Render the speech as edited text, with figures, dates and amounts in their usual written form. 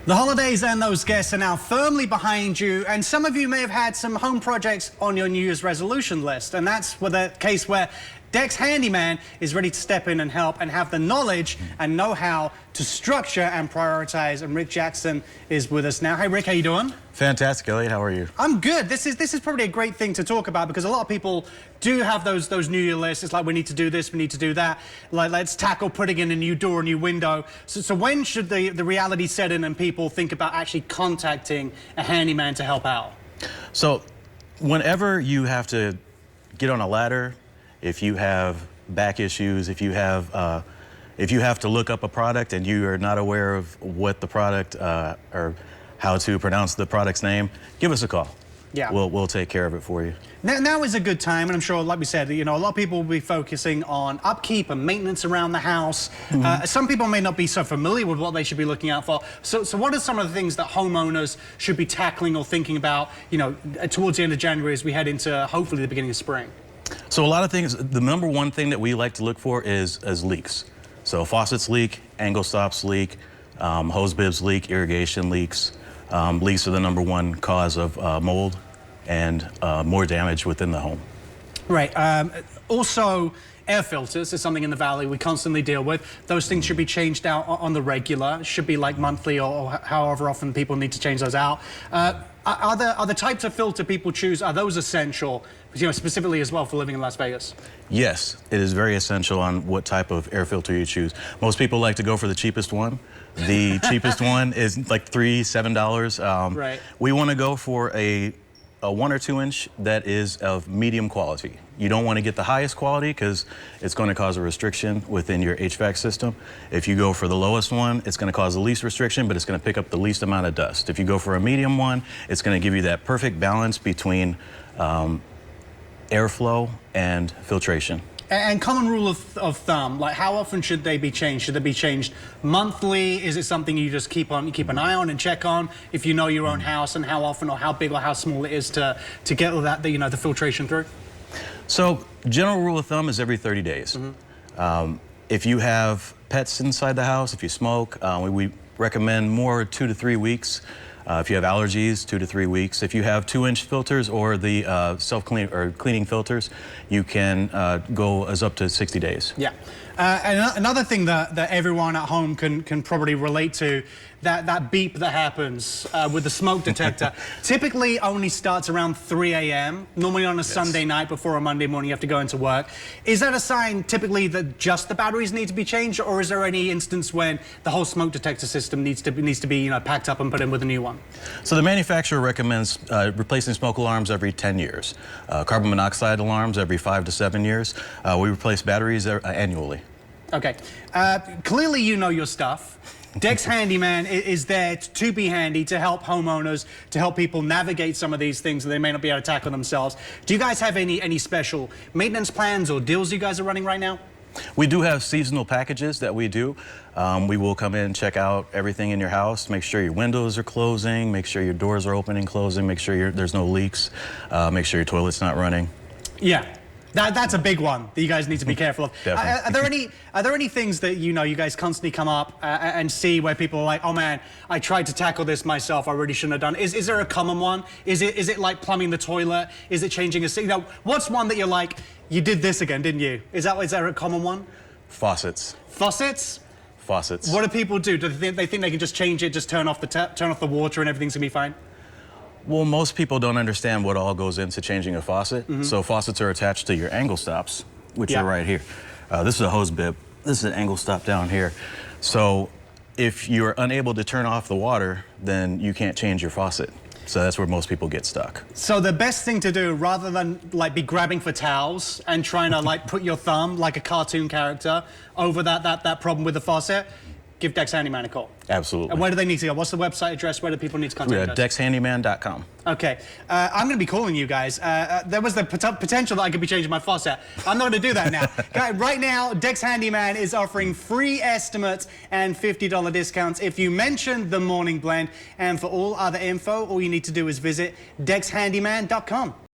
The holidays and those guests are now firmly behind you, and some of you may have had some home projects on your New Year's resolution list, and that's the case where Dex Handyman is ready to step in and help and have the knowledge and know-how to structure and prioritize. And Rick Jackson is with us now. Hey, Rick, how you doing? Fantastic, Elliott. How are you? I'm good. This is probably a great thing to talk about because a lot of people do have those New Year lists. It's like, we need to do this, we need to do that. Like, let's tackle putting in a new door, a new window. So when should the reality set in and people think about actually contacting a handyman to help out? So whenever you have to get on a ladder, if you have back issues, if you have to look up a product and you are not aware of what the product or how to pronounce the product's name, give us a call. Yeah. We'll take care of it for you. Now is a good time, and I'm sure, like we said, you know, a lot of people will be focusing on upkeep and maintenance around the house. Some people may not be so familiar with what they should be looking out for. So what are some of the things that homeowners should be tackling or thinking about, you know, towards the end of January as we head into hopefully the beginning of spring? So a lot of things, the number one thing that we like to look for is leaks. So faucets leak, angle stops leak, hose bibs leak, irrigation leaks. Leaks are the number one cause of mold and more damage within the home. Right. Also, air filters is something in the Valley we constantly deal with. Those things should be changed out on the regular. It should be like monthly or however often people need to change those out. Are the types of filter people choose, are those essential, you know, specifically as well for living in Las Vegas? Yes, it is very essential on what type of air filter you choose. Most people like to go for the cheapest one. The cheapest one is like $7. Right. We want to go for a 1 or 2 inch that is of medium quality. You don't want to get the highest quality because it's going to cause a restriction within your HVAC system. If you go for the lowest one, it's going to cause the least restriction, but it's going to pick up the least amount of dust. If you go for a medium one, it's going to give you that perfect balance between airflow and filtration. And common rule of thumb, like how often should they be changed? Should they be changed monthly? Is it something you just keep an eye on and check on if you know your own house, and how often or how big or how small it is to get all that, you know, the filtration through? So general rule of thumb is every 30 days. If you have pets inside the house, if you smoke, we recommend more 2 to 3 weeks. If you have allergies, 2 to 3 weeks. If you have 2-inch filters or the self-clean or cleaning filters, you can go as up to 60 days. Yeah. And another thing that everyone at home can probably relate to, that beep that happens with the smoke detector, typically only starts around 3 a.m., normally on a Sunday night before a Monday morning you have to go into work. Is that a sign typically that just the batteries need to be changed, or is there any instance when the whole smoke detector system needs to be, you know, packed up and put in with a new one? So the manufacturer recommends replacing smoke alarms every 10 years, carbon monoxide alarms every 5 to 7 years. We replace batteries annually. Okay. Clearly you know your stuff. Dex Handyman is there to be handy, to help homeowners, to help people navigate some of these things that they may not be able to tackle themselves. Do you guys have any special maintenance plans or deals you guys are running right now? We do have seasonal packages that we do. We will come in and check out everything in your house, make sure your windows are closing, make sure your doors are opening and closing, make sure there's no leaks, make sure your toilet's not running. Yeah. That's a big one that you guys need to be careful of. Are there any things that you guys constantly come up and see where people are like, oh man, I tried to tackle this myself, I really shouldn't have done it? Is there a common one? Is it like plumbing the toilet? Is it changing a sink? You know, what's one that you're like, you did this again, didn't you? Is there a common one? Faucets. Faucets? Faucets. What do people do? Do they think they can just change it, just turn off the water and everything's gonna be fine? Well, most people don't understand what all goes into changing a faucet. So faucets are attached to your angle stops, which are right here. This is a hose bib. This is an angle stop down here. So if you're unable to turn off the water, then you can't change your faucet. So that's where most people get stuck. So the best thing to do, rather than like be grabbing for towels and trying to like put your thumb like a cartoon character over that problem with the faucet, give Dex Handyman a call. Absolutely. And where do they need to go? What's the website address? Where do people need to contact us? DexHandyman.com. Okay. I'm going to be calling you guys. There was the potential that I could be changing my faucet. I'm not going to do that now. Right now, Dex Handyman is offering free estimates and $50 discounts if you mention the Morning Blend. And for all other info, all you need to do is visit DexHandyman.com.